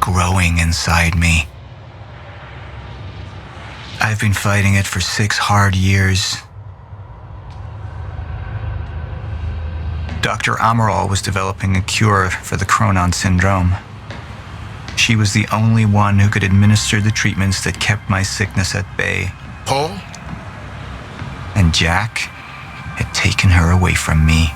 growing inside me. I've been fighting it for 6 hard years. Dr. Amaral was developing a cure for the Cronon syndrome. She was the only one who could administer the treatments that kept my sickness at bay. Paul? And Jack had taken her away from me.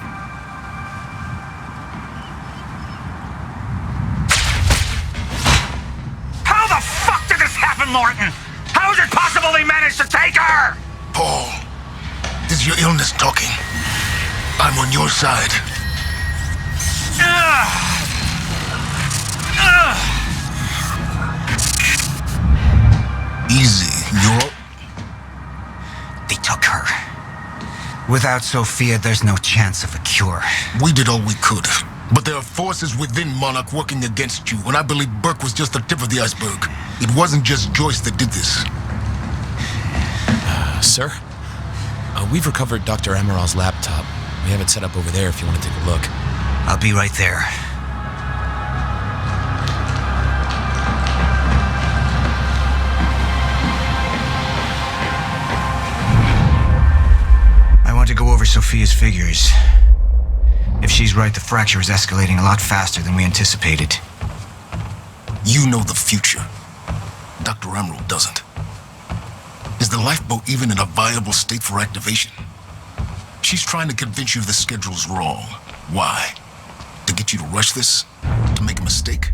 How the fuck did this happen, Morton? How is it possible they managed to take her? Paul, this is your illness talking. I'm on your side. Easy, you're... They took her. Without Sophia, there's no chance of a cure. We did all we could, but there are forces within Monarch working against you, and I believe Burke was just the tip of the iceberg. It wasn't just Joyce that did this. Sir? We've recovered Dr. Amaral's laptop. We have it set up over there if you want to take a look. I'll be right there. I want to go over Sophia's figures. If she's right, the fracture is escalating a lot faster than we anticipated. You know the future. Dr. Amaral doesn't. Is the lifeboat even in a viable state for activation? She's trying to convince you the schedule's wrong. Why? To get you to rush this? To make a mistake?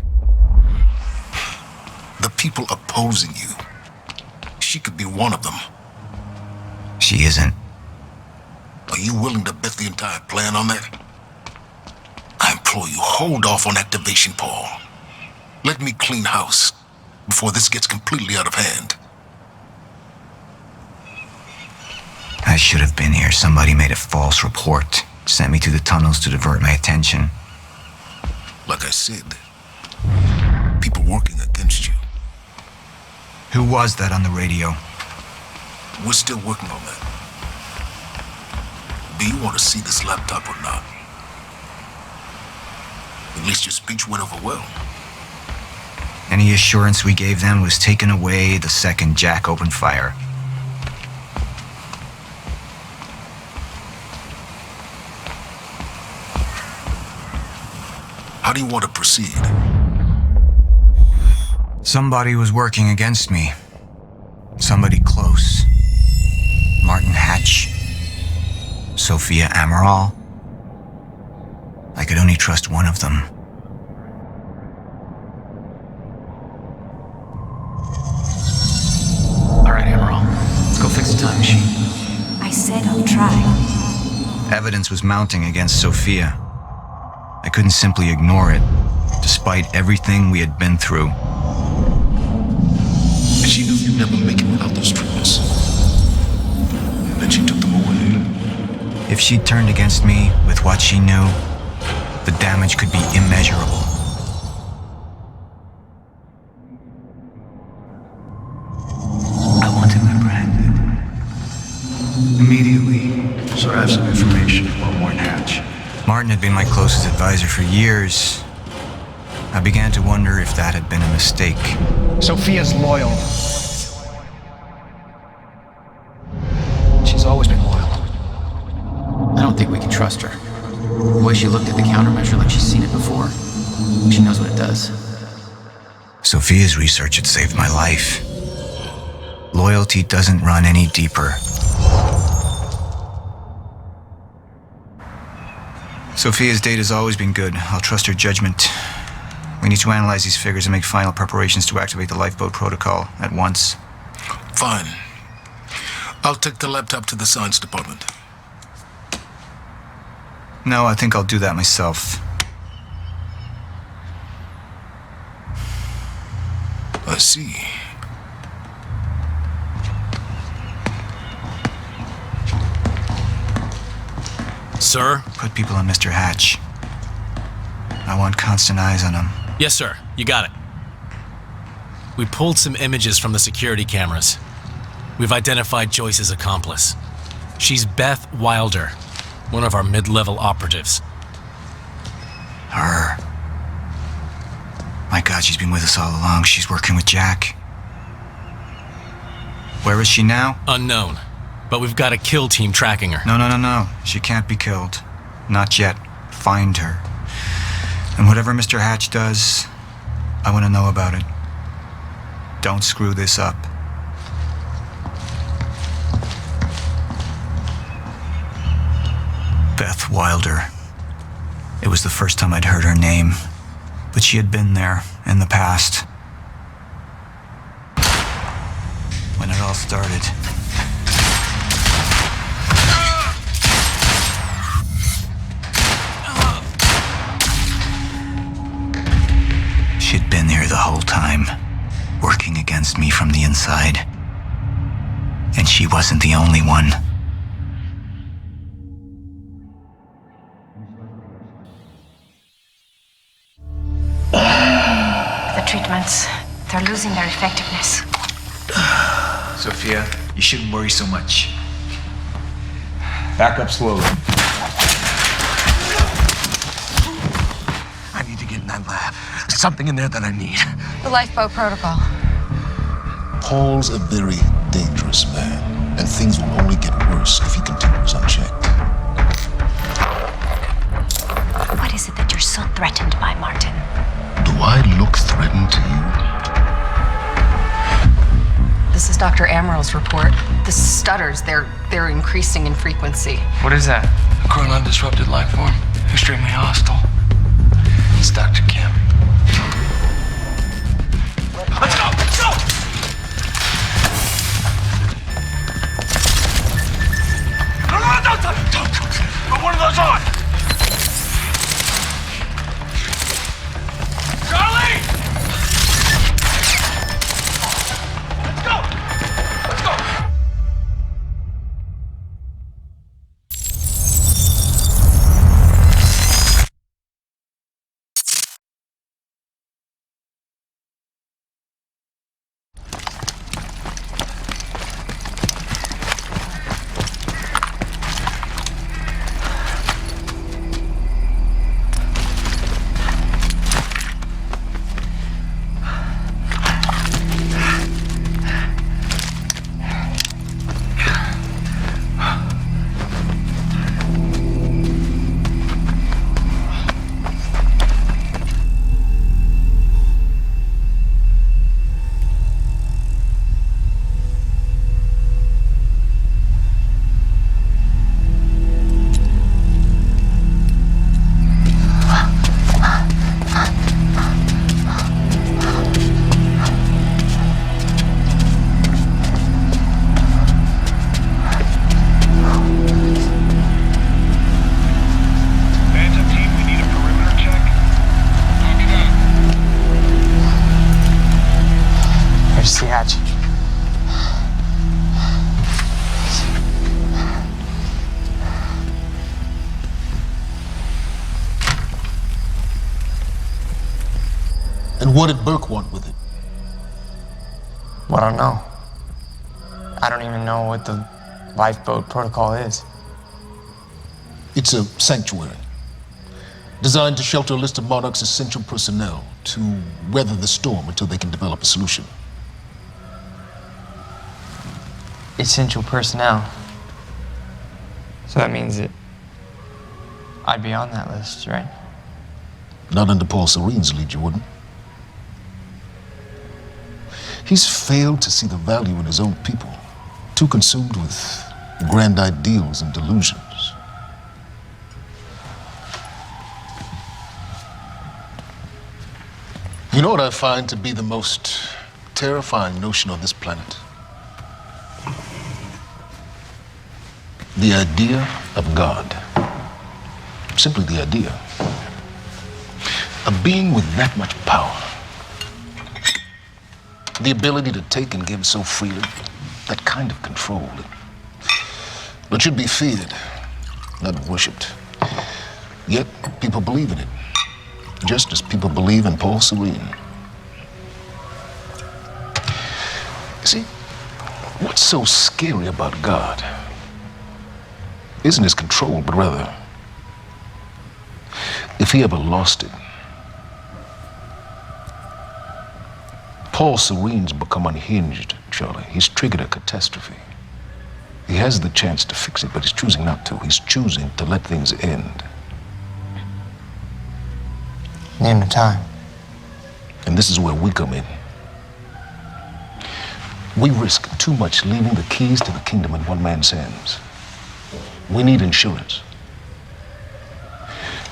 The people opposing you. She could be one of them. She isn't. Are you willing to bet the entire plan on that? I implore you, hold off on activation, Paul. Let me clean house before this gets completely out of hand. I should have been here. Somebody made a false report. Sent me to the tunnels to divert my attention. Like I said, people working against you. Who was that on the radio? We're still working on that. Do you want to see this laptop or not? At least your speech went over well. Any assurance we gave them was taken away the second Jack opened fire. How do you want to proceed? Somebody was working against me. Somebody close. Martin Hatch. Sophia Amaral. I could only trust one of them. All right, Amaral. Let's go fix the time machine. I said I'll try. Evidence was mounting against Sophia. I couldn't simply ignore it, despite everything we had been through. And she knew you'd never make it without those treatments. And then she took them away. If she turned against me with what she knew, the damage could be immeasurable. I want him apprehended. Immediately, so I have some information about Morton Hatch. Martin had been my closest advisor for years. I began to wonder if that had been a mistake. Sophia's loyal. She's always been loyal. I don't think we can trust her. The way she looked at the countermeasure like she's seen it before. She knows what it does. Sophia's research had saved my life. Loyalty doesn't run any deeper. Sophia's data's always been good. I'll trust her judgment. We need to analyze these figures and make final preparations to activate the lifeboat protocol at once. Fine. I'll take the laptop to the science department. No, I think I'll do that myself. I see. Sir? Put people on Mr. Hatch. I want constant eyes on him. Yes, sir. You got it. We pulled some images from the security cameras. We've identified Joyce's accomplice. She's Beth Wilder, one of our mid-level operatives. Her. My God, she's been with us all along. She's working with Jack. Where is she now? Unknown. But we've got a kill team tracking her. No. She can't be killed. Not yet. Find her. And whatever Mr. Hatch does, I want to know about it. Don't screw this up. Beth Wilder. It was the first time I'd heard her name, but she had been there in the past. When it all started. She'd been here the whole time, working against me from the inside. And she wasn't the only one. The treatments, they're losing their effectiveness. Sophia, you shouldn't worry so much. Back up slowly. I need to get in that lab. There's something in there that I need. The lifeboat protocol. Paul's a very dangerous man, and things will only get worse if he continues unchecked. What is it that you're so threatened by, Martin? Do I look threatened to you? This is Dr. Amaril's report. The stutters, they're increasing in frequency. What is that? A current undisrupted life form. Extremely hostile. It's Dr. Kim. Let's go! Let's go! No, don't. Put one of those on! Charlie! Let's go! Let's go! And what did Burke want with it? Well, I don't know. I don't even know what the lifeboat protocol is. It's a sanctuary, designed to shelter a list of Monarch's essential personnel to weather the storm until they can develop a solution. Essential personnel. So that means that I'd be on that list, right? Not under Paul Serene's lead, you wouldn't. He's failed to see the value in his own people, too consumed with grand ideals and delusions. You know what I find to be the most terrifying notion on this planet? The idea of God. Simply the idea. A being with that much power. The ability to take and give so freely. That kind of control. But should be feared, not worshipped. Yet people believe in it. Just as people believe in Paul Serene. See, what's so scary about God isn't his control, but rather, if he ever lost it, Paul Serene's become unhinged, Charlie. He's triggered a catastrophe. He has the chance to fix it, but he's choosing not to. He's choosing to let things end. Name the time. And this is where we come in. We risk too much leaving the keys to the kingdom in one man's hands. We need insurance.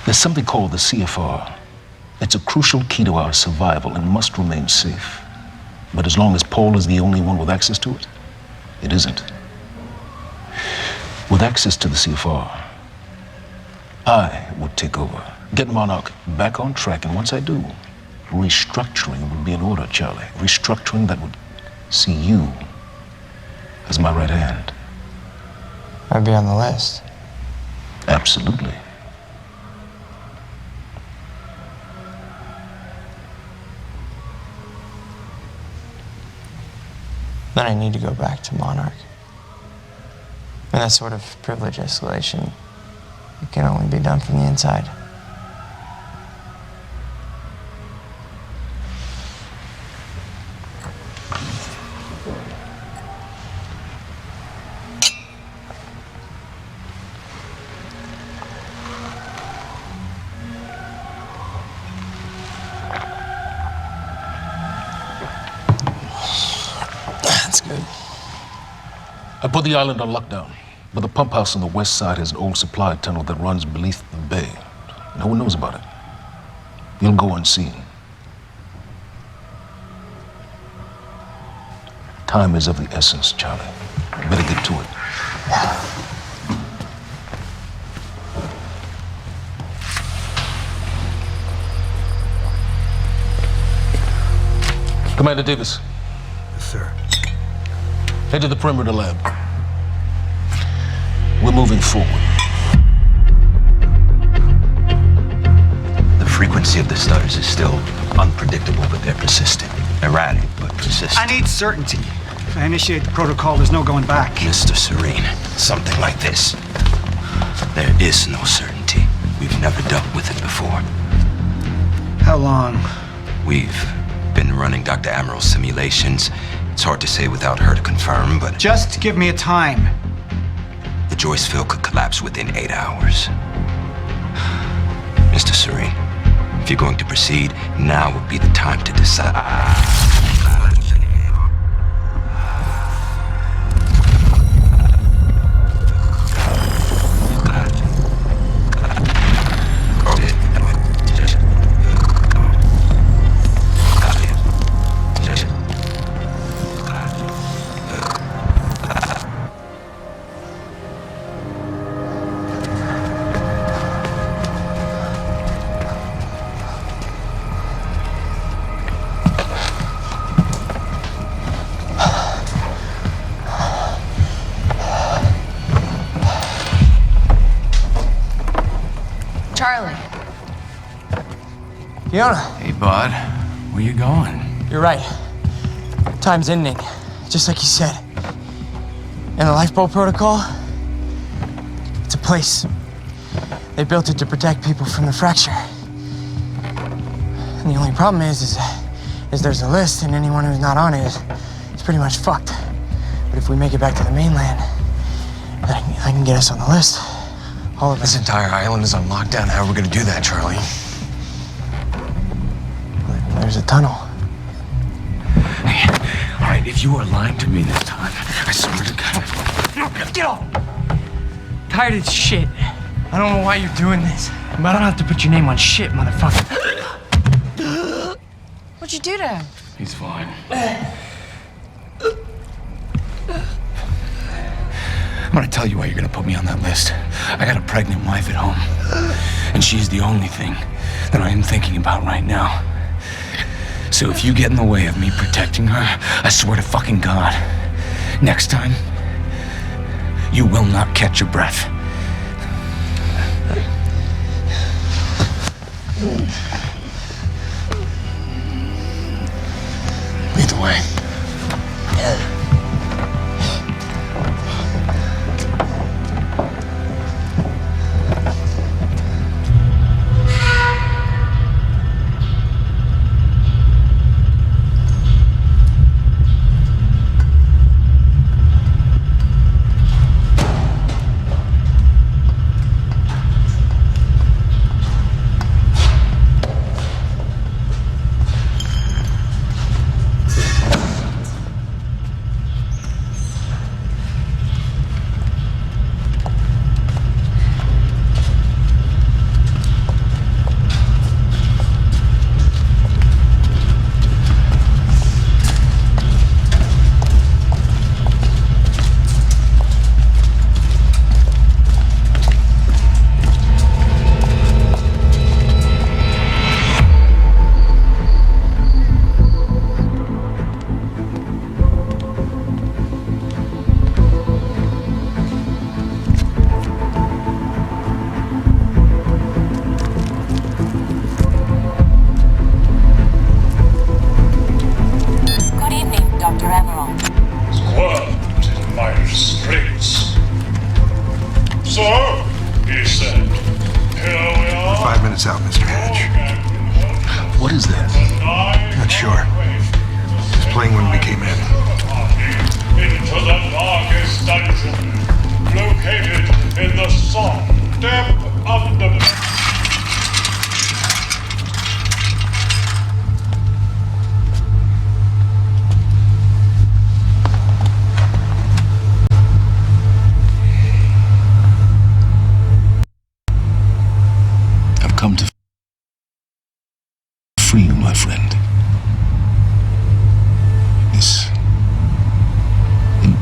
There's something called the CFR. It's a crucial key to our survival and must remain safe. But as long as Paul is the only one with access to it, it isn't. With access to the CFR, I would take over, get Monarch back on track, and once I do, restructuring would be in order, Charlie. Restructuring that would see you as my right hand. I'd be on the list. Absolutely. Then I need to go back to Monarch. And that sort of privilege escalation, it can only be done from the inside. That's good. I put the island on lockdown, but the pump house on the west side has an old supply tunnel that runs beneath the bay. No one knows about it. You'll go unseen. Time is of the essence, Charlie. Better get to it. Commander Davis. Yes, sir. Head to the perimeter lab. We're moving forward. The frequency of the stutters is still unpredictable, but they're persistent. Erratic, but persistent. I need certainty. If I initiate the protocol, there's no going back. Mr. Serene, something like this. There is no certainty. We've never dealt with it before. How long? We've been running Dr. Amaril's simulations. It's hard to say without her to confirm, but... Just give me a time. The Joyce field could collapse within 8 hours. Mr. Serene, if you're going to proceed, now would be the time to decide. Charlie. Fiona. Hey, bud. Where you going? You're right. Time's ending, just like you said. And the lifeboat protocol? It's a place. They built it to protect people from the fracture. And the only problem is there's a list, and anyone who's not on it is pretty much fucked. But if we make it back to the mainland, I can get us on the list. All of us. This entire island is on lockdown. How are we gonna do that, Charlie? There's a tunnel. Hey, all right, if you are lying to me this time, I swear to God. Get off! Tired of this shit. I don't know why you're doing this, but I don't have to put your name on shit, motherfucker. What'd you do to him? He's fine. I'm gonna tell you why you're gonna put me on that list. I got a pregnant wife at home, and she's the only thing that I am thinking about right now. So if you get in the way of me protecting her, I swear to fucking God, next time, you will not catch your breath. Lead the way.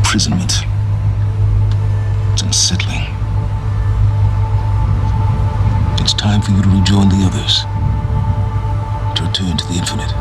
imprisonment. It's unsettling. It's time for you to rejoin the others. To return to the infinite.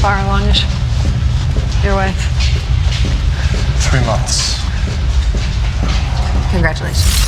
Far along is your wife? 3 months. Congratulations.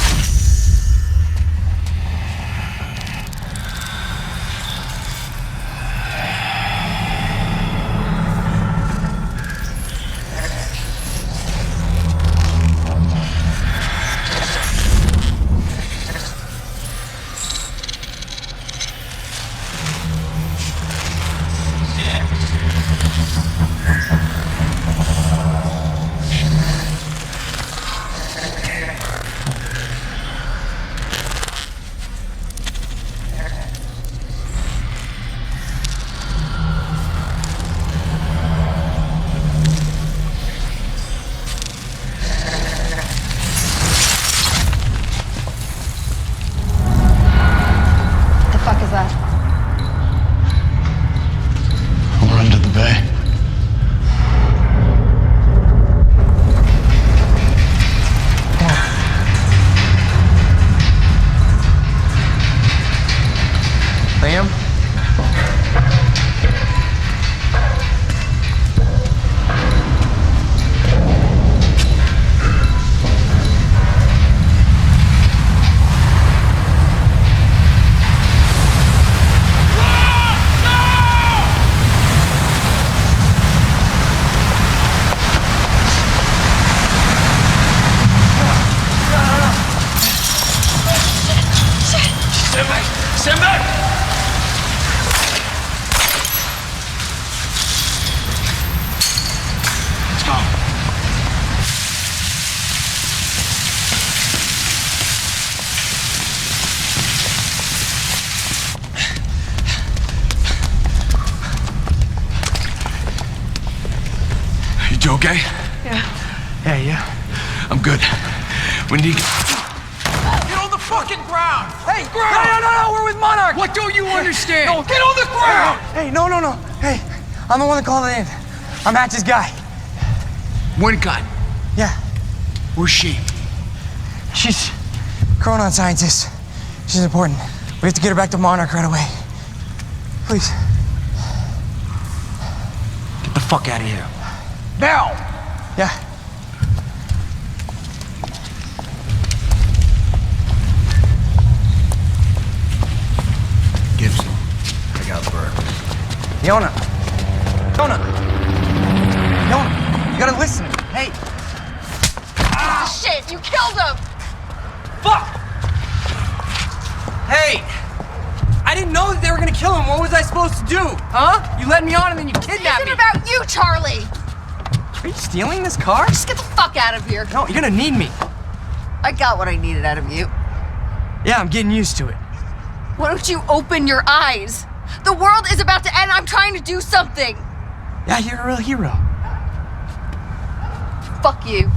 You okay? Yeah. Yeah. I'm good. We need... Get on the fucking ground! Hey, no, we're with Monarch! What don't you understand? No, get on the ground! Hey, no. Hey, I'm the one that called it in. I'm Hatch's guy. One gun. Yeah. Where's she? She's Chronon scientist. She's important. We have to get her back to Monarch right away. Please. Get the fuck out of here. Now! Yeah. Gibson, I got Burke. Yona, you gotta listen. Hey. Ah, shit, you killed him! Fuck! Hey! I didn't know that they were gonna kill him. What was I supposed to do? Huh? You led me on and then you kidnapped me. It isn't about you, Charlie! Are you stealing this car? Just get the fuck out of here. No, you're gonna need me. I got what I needed out of you. Yeah, I'm getting used to it. Why don't you open your eyes? The world is about to end. I'm trying to do something. Yeah, you're a real hero. Fuck you.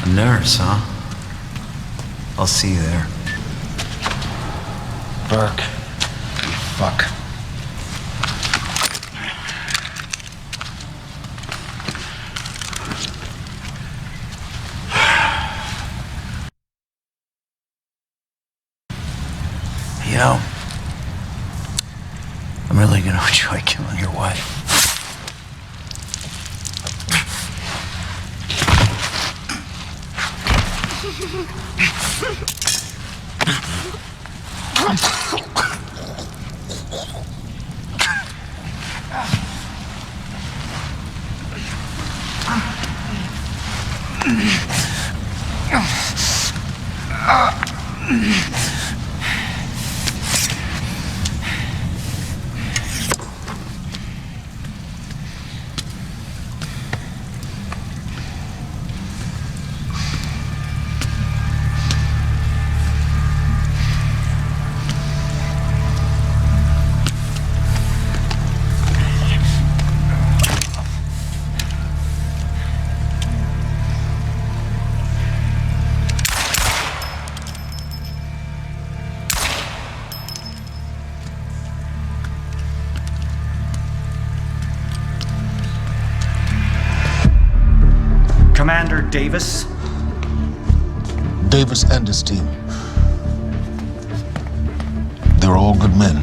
A nurse, huh? I'll see you there. Burke. Fuck. You know, I'm really gonna enjoy killing your wife. Commander Davis? Davis and his team. They're all good men.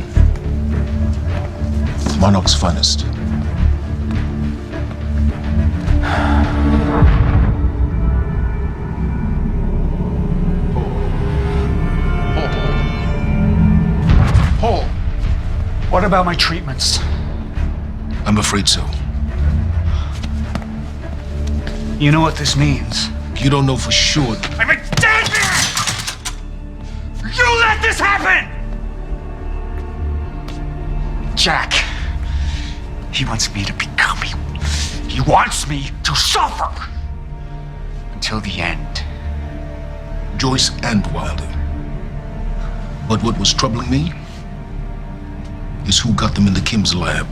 Monarch's finest. Paul, what about my treatments? I'm afraid so. You know what this means? You don't know for sure. I'm a dead man! You let this happen! Jack, he wants me to become you. He wants me to suffer until the end. Joyce and Wilder. But what was troubling me is who got them into Kim's lab.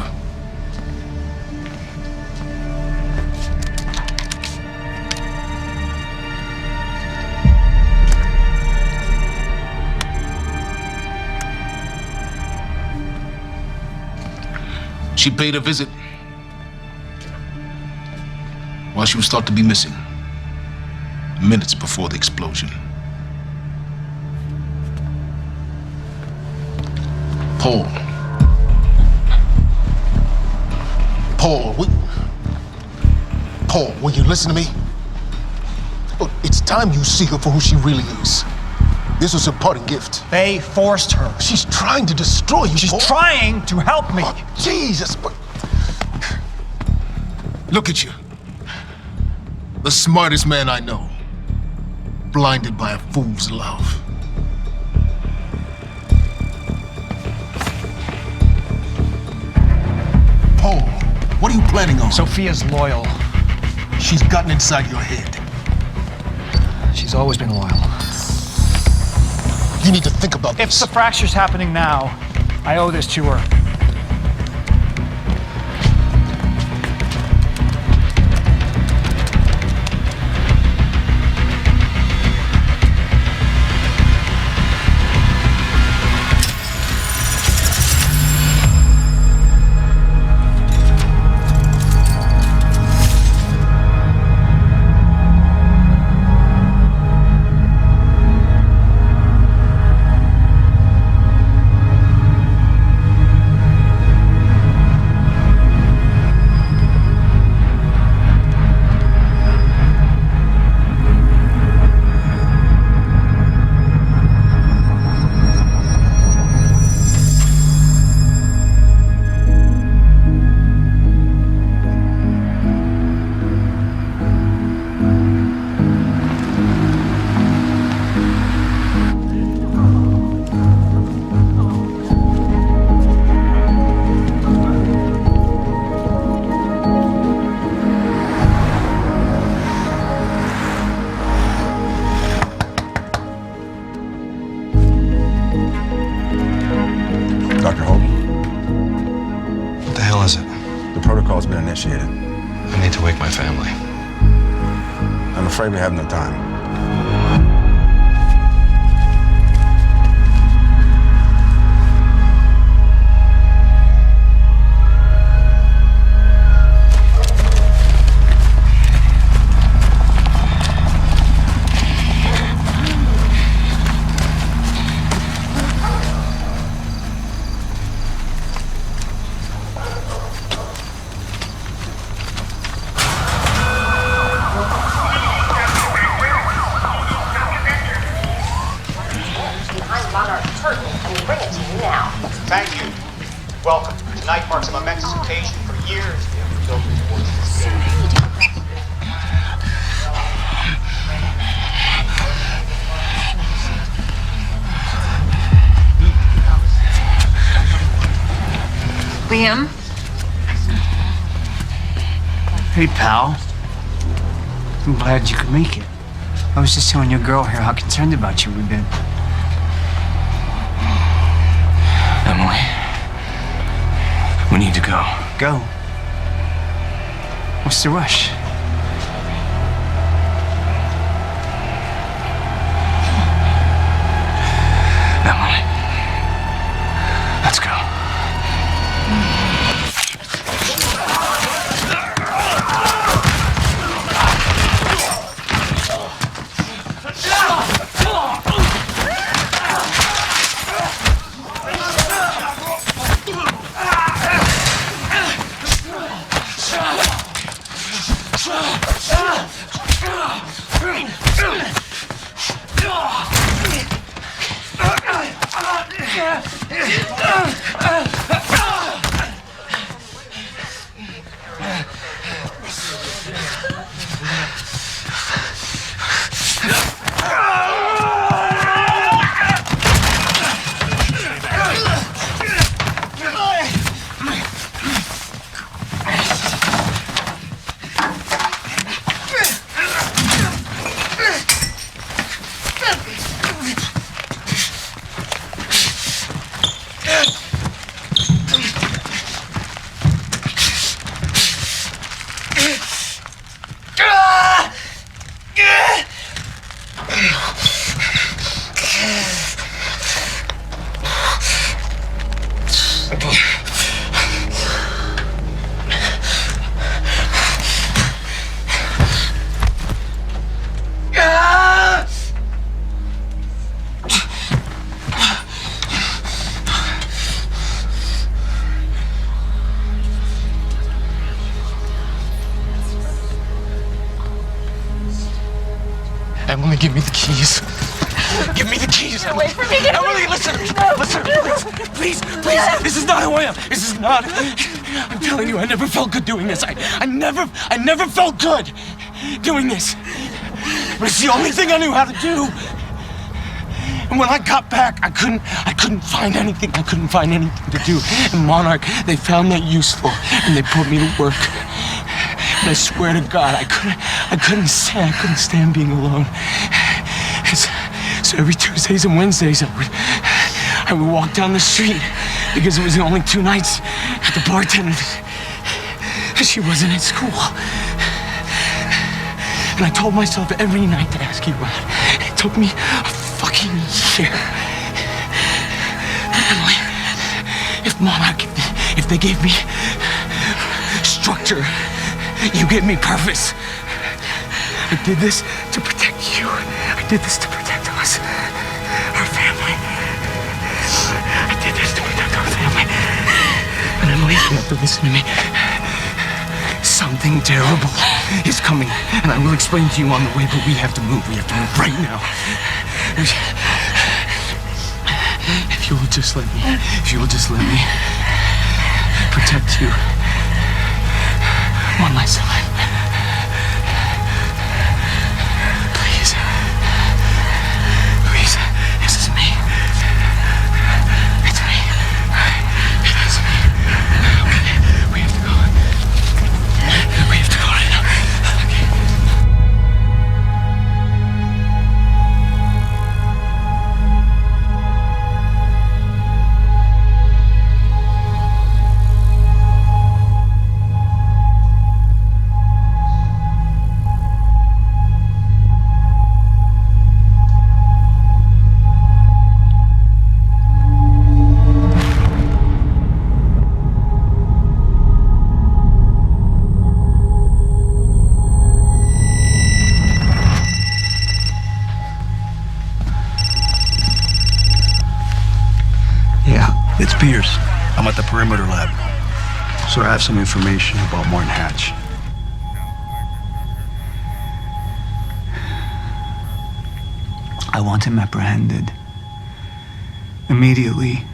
She paid a visit while she was thought to be missing, minutes before the explosion. Paul, will you listen to me? Look, it's time you see her for who she really is. This was her parting gift. They forced her. She's trying to destroy you. She's Paul. trying to help me. Oh, Jesus, but... Look at you. The smartest man I know. Blinded by a fool's love. Paul, what are you planning on? Sophia's loyal. She's gotten inside your head. She's always been loyal. You need to think about If this. the fracture's happening now, I owe this to her. protocol's been initiated. I need to wake my family. I'm afraid we have no time. bite marks of a Mexican patient for years. Liam? Hey, pal. I'm glad you could make it. I was just telling your girl here how concerned about you we've been. Emily, we need to go. Go? What's the rush? Emily, let's go. Emily, give me the keys. Give me the keys. Get away from me. Get away. Emily, listen. Please. This is not who I am. This is not. I'm telling you, I never felt good doing this. I never felt good doing this. But it's the only thing I knew how to do. And when I got back, I couldn't find anything. I couldn't find anything to do. And Monarch, they found that useful, and they put me to work. And I swear to God, I couldn't stand being alone. So every Tuesdays and Wednesdays, I would walk down the street because it was the only 2 nights at the bartender. She wasn't at school. And I told myself every night to ask you out. It took me a fucking year. Emily, if Monarch, if they gave me structure, you gave me purpose. I did this to protect you. I did this to protect us, our family. I did this to protect our family. And Emily, you have to listen to me. Something terrible is coming, and I will explain to you on the way, but we have to move. We have to move right now. If you will just let me protect you one last time. Please, this is me. It's me. It is me. Okay, we have to go. We have to go right now. Okay. It's Pierce. I'm at the perimeter lab. So I have some information about Martin Hatch. I want him apprehended. Immediately.